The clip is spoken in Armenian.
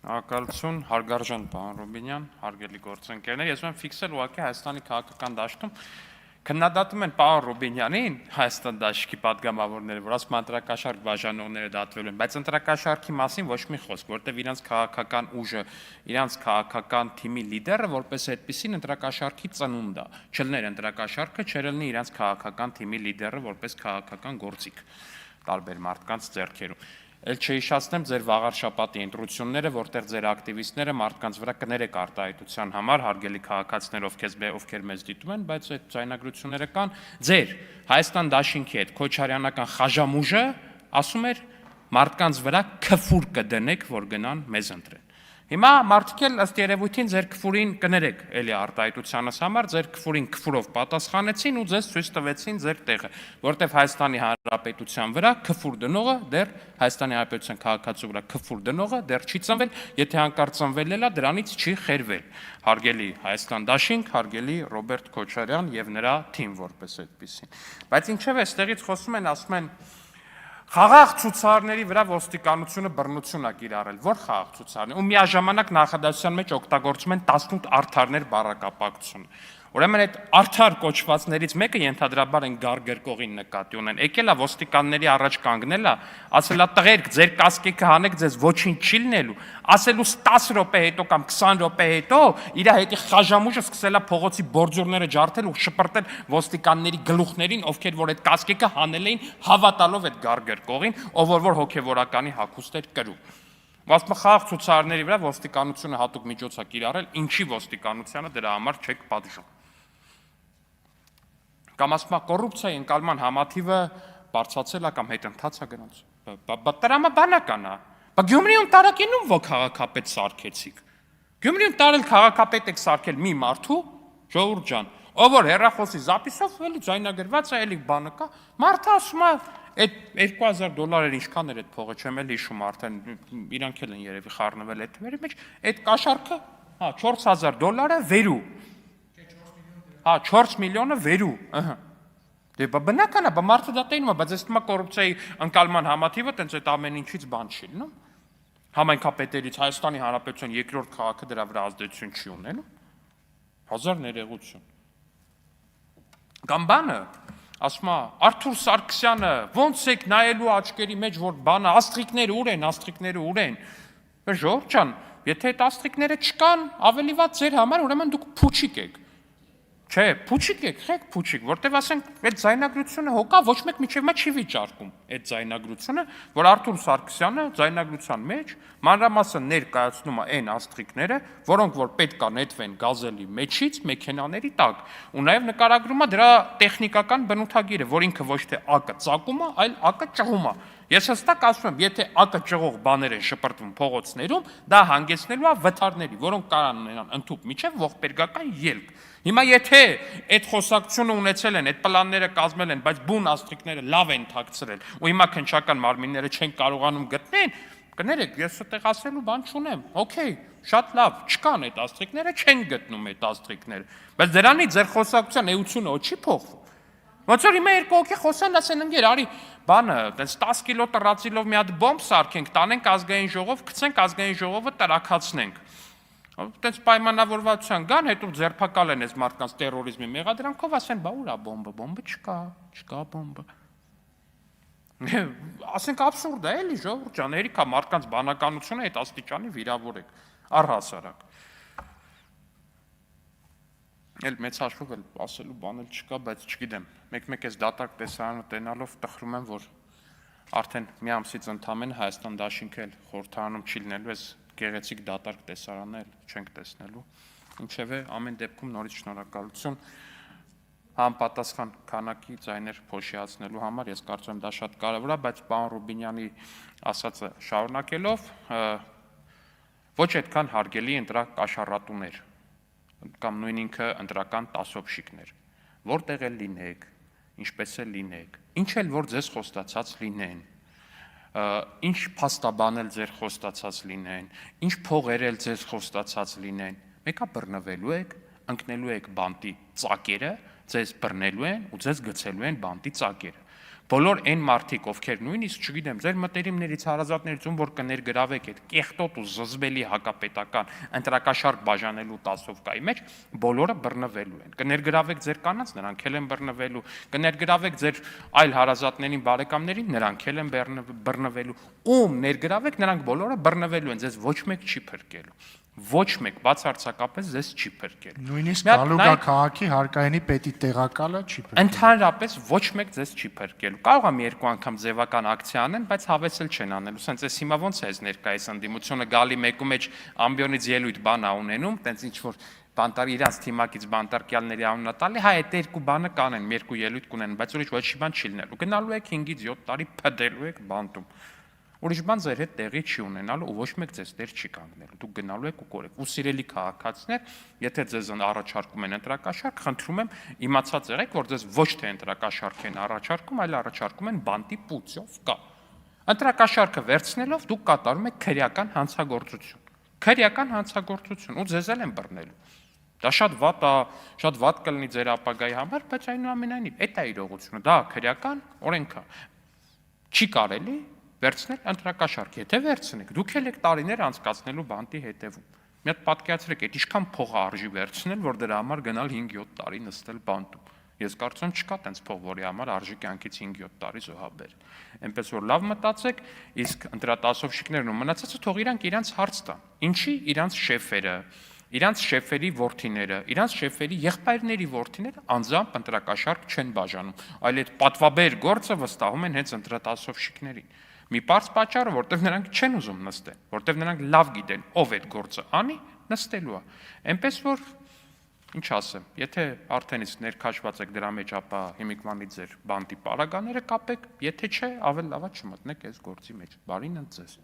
Ակալություն, հարգարժան պարոն Ռուբինյան, հարգելի գործընկերներ, ես եմ ֆիքսել ուղղակի Հայաստանի քաղաքական դաշտում քննադատում են պարոն Ռուբինյանին Հայաստան դաշտի պատգամավորները, որ ասում ընտրակաշարք բաժանողները դատվել են, բայց ընտրակաշարքի մասին ոչ մի խոսք, որտեղ իրանց քաղաքական ուժը, իրանց քաղաքական թիմի լիդերը որպես այդպեսին ընտրակաշարքի ծնունդ է, չլներ ընտրակաշարքը, չելնի իրանց քաղաքական թիմի լիդերը որպես քաղաքական գործիք տարբեր մարդկանց ձեռքերում։ Էլ չհիշացնեմ ձեր վաղար շաբաթի ընտրությունները, որտեղ ձեր ակտիվիստները մարդկանց վրա կներեք արտահայտության համար, հարգելի քաղաքացիներ, ովքեր մեզ դիտում են, բայց այդ ձայնագրությունները կան, ձեր Հայաստան դաշինքի հետ քոչարյանական խաժամուժը ասում էր մարդկանց վրա քֆուր կդնեք, որ գնան մեզ ընտրեն։ Հիմա մարդիկ էլ ըստ երևույթին ձեր քֆուրին կներեք էլի արտահայտությանս համար, ձեր քֆուրին քֆուրով պատասխանեցին ու ձեզ ցույց տվեցին ձեր տեղը, որտեղ Հայաստանի Հանրապետության վրա քֆուր դնողը դեռ Հայաստանի Հանրապետության քաղաքացու վրա քֆուր դնողը դեռ չի ծնվել, եթե հանկարծ ծնվել էլա, դրանից չի խերվել։ Հարգելի Հայաստան դաշինք, հարգելի Ռոբերտ Քոչարյան եւ նրա թիմ որպես այդպեսին։ Բայց ինչեւ էստեղից խոսում են, ասում են խաղաղ ցուցարների վրա ոստիկանությունը բռնություն է կիրառել, որ խաղաղ ցուցարներ, ու միաժամանակ նախադասության մեջ օգտագործում են 18 արդարներ բառակապակցությունը։ Ուրեմն այդ արդար կոչվածներից մեկը ենթադրաբար են գարգերկողին նկատի ունեն։ Եկել է ոստիկանների առաջ կանգնել է, ասել է տղերք, ձեր կասկեքը հանեք, ձեզ ոչինչ չի լինելու, ասելուց 10 րոպե հետո կամ 20 րոպե հետո իր հետի խաժամուժը սկսել է փողոցի բորձորները ջարդել ու շպրտել ոստիկանների գլուխներին, ովքեր որ այդ կասկեքը հանել էին, հավատալով այդ գարգերկողին, ով որ հոգևորականի հագուստ էր կրում։ Ասում խաղաղ ցուցարների վրա ոստիկանությունը հատուկ միջոց է կիրառել, ինչի ոստիկանությանը դրա համար չեք պատժում։ Կամ ասում կոռուպցիայի ընկալման համաթիվը բարձրացել է կամ հետընթաց է գնաց։ Տրամաբանական է։ Գյումրիում տարակինում ո քաղաքապետ սարքեցիք։ Գյումրիում տարել քաղաքապետ եք սարքել մի մարդու, ժողովուրդ ջան, ով որ հեռախոսի զապիսով էլի ձայնագրված է, էլի բանը կա, մարդը ասում է այդ $2000 ինչքան էր այդ փողը, չեմ էլ հիշում արդեն, իրանք էլ են երևի խառնվել այդ թվերի մեջ, այդ կաշառքը, $4000 վերու։ 4 միլիոնը վերու, դե բնական է, մարդը դա տենում է, բայց ես թվում է կոռուպցիայի ընկալման համաթիվը տենց այդ ամեն ինչից բան չի լինում։ Համայնքապետերից Հայաստանի Հանրապետության երկրորդ քաղաքը դրա վրա ազդեցություն չի ունենում։ Հազար ներողություն։ Կամ բանը, ասում է Արթուր Սարգսյանը, ոնց եք նայելու աչքերի մեջ, որ բանը աստղիկները ուր են։ Ժողովուրդ ջան, եթե այդ աստղիկները չկան, ավելի վատ ձեր համար, ուրեմն դուք փուչիկ եք։ Չէ, փուչիկ եք, խեք փուչիկ, որտեվ ասենք այդ ձայնագրությունը հոգա ոչ մեկ միջև մա չի վիճարկում այդ ձայնագրությունը, որ Արթուր Սարգսյանը ձայնագրության մեջ մանրամասն ներկայացնում է այն աստղիկները, որոնք որ պետք է նետվեն գազելի մեջից մեքենաների տակ, ու նաև նկարագրում է դրա տեխնիկական բնութագիրը, որ ինքը ոչ թե ակը ծակում է, այլ ակը ճղում է։ Ես հստակ ասում եմ, եթե ակը ճղող բաներ են շպրտվում փողոցներում, դա հանգեցնելու է վթարների, որոնք կարող ունենան ընդհուպ միջև ողբերգական ելք։ Հիմա եթե այդ խոսակցությունը ունեցել են, այդ պլանները կազմել են, բայց բուն աստղիկները լավ են թաքցրել, ու հիմա քննչական մարմինները չեն կարողանում գտնել, կներեք, ես այդտեղ ասելու բան չունեմ։ Okay, շատ լավ, չկան այդ աստղիկները, չեն գտնում այդ աստղիկները։ Բայց դրանից ձեր խոսակցության էությունը չի փոխվում։ Ոնց որ հիմա երկու հոգի խոսան, ասեն ընկեր, արի բանը, տենց 10 կիլո տրածիլով մի հատ բոմբ սարքենք, տանենք ազգային ժողով, գցենք ազգային ժողովը տրաքացնենք։ Տենց պայմանավորվածության կան, հետո ձերբակալեն այս մարդկանց տերորիզմի մեղադրանքով, ասեն, բա ուր է բոմբը չկա բոմբը։ Ասենք աբսուրդ է, էլի ժողովուրդ ջան, երիքա մարդկանց բանականությունը այդ աստիճանի վիրավորեք, առհասարակ։ Էլ մեծ հաշվով էլ ասելու բան էլ չկա, բայց չգիտեմ, մեկ-մեկ այս դատարկ տեսարանը տենալով տխրում եմ, որ արդեն մի ամսից ընդամենը Հայաստան դաշինքը էլ խորհրդարանում չի լինելու, այս գեղեցիկ դատարկ տեսարանը էլ չենք տեսնելու, ինչևէ ամեն դեպքում նորից շնորհակալություն համապատասխան քանակի ձայներ փոշիացնելու համար, ես կարծում եմ դա շատ կարևոր է, բայց պարոն Ռուբինյանի ասածը շարունակելով, ոչ այդքան հարգելի ընտրակաշառատուներ կամ նույն ինքը ընտրական տասովշիկներ, որտեղ էլ լինեք, ինչպես էլ լինեք, ինչ էլ որ ձեզ խոստացած լինեն, ինչ փաստաբանել ձեր խոստացած լինեն, ինչ փողեր էլ ձեզ խոստացած լինեն, մեկը բռնվելու եք, ընկնելու եք բանտի ծակերը, ձեզ բռնելու են ու ձեզ գցելու են բանտի ծակերը։ Բոլոր այն մարդիկ, ովքեր նույնիսկ, չգիտեմ, ձեր մտերիմներից, հարազատներից, ում որ կներգրավեք այդ կեղտոտ ու զզվելի հակապետական ընտրակաշարք բաժանելու տասովկայի մեջ, բոլորը բռնվելու են։ Կներգրավեք ձեր կանանց, նրանք էլ են բռնվելու, կներգրավեք ձեր այլ հարազատներին, բարեկամներին, նրանք էլ են բռնվելու։ Ում ներգրավեք, նրանք բոլորը բռնվելու են, ձեզ ոչ մեկ չի փրկելու։ Ոչ մեկ բացարձակապես ձեզ չի փրկելու։ Նույնիսկ Գալուգա քաղաքի հարկայինի պետի տեղակալը չի փրկելու։ Ընդհանրապես ոչ մեկ ձեզ չի փրկելու։ Կարող եմ երկու անգամ ձևական ակցիա անեն, բայց հավեսել չեն անելու։ Սենց էս հիմա ոնց է այս ներկայիս ընդդիմությունը գալի մեկու մեջ ամբիոնից ելույթ բան ա ունենում, տենց ինչ որ բանտարի իրանց թիմակից բանտարկյալների անունը տալի, հա այդ երկու բանը կանեն, երկու ելույթ կունեն, բայց ուրիշ ոչի բան չի լինելու։ Գնալու եք 5-ից 7 տարի փդելու եք բանտում։ Ուրիշ բան ձեր հետ տեղի չի ունենալու ու ոչ մեկ ձեզ տեր չի կանգնելու։ Դուք գնալու եք ու կորեք։ Ու սիրելի քաղաքացիներ, եթե ձեզ առաջարկում են ընտրակաշարք, խնդրում եմ իմացած եղեք, որ ձեզ ոչ թե ընտրակաշարք են առաջարկում, այլ առաջարկում են բանտի պուծյով կա։ Ընտրակաշարքը վերցնելով դուք կատարում եք քրեական հանցագործություն։ Քրեական հանցագործություն ու ձեզ էլ են բռնելու։ Դա շատ վատ կլինի ձեր ապագայի համար, բայց այնուամենայնիվ այդ է իրողությունը։ Դա քրեական օրենք է։ Չի կարելի վերցնել ընտրակաշարք, եթե վերցնեք, դուք էլ եք տարիներ անցկացնելու բանտի հետևում։ Մի հատ պատկերացրեք, այդ ինչքան փող արժի վերցնել, որ դրա համար գնալ 5-7 տարի նստել բանտում։ Ես կարծում չկա տենց փող, որի համար արժի կյանքից 5-7 տարի զոհաբեր։ Էնպես որ լավ մտածեք, իսկ ընտրատասովщикներն ու մնացածը թող իրանք հարց տան։ Ինչի իրանք շեֆերը, իրանք շեֆերի որդիները, իրանք շեֆերի եղբայրների որդիները անձամբ ընտրակաշարք չեն բաժանում, այլ այդ պատվաբեր գործը վստահում են հենց ընտրատասովщикներին։ Մի պարզ պատճառը, որտեղ նրանք չեն ուզում նստել, որտեղ նրանք լավ գիտեն, ով այդ գործը անի, նստելու է։ Էնպես որ ինչ ասեմ, եթե արդեն իսկ ներքաշված եք դրա մեջ, ապա հիմիկվանից ձեր բանտի պարագաները կապեք, եթե չէ, ավելի լավ է չմտնեք այս գործի մեջ։ Բարին ընդ ձեզ։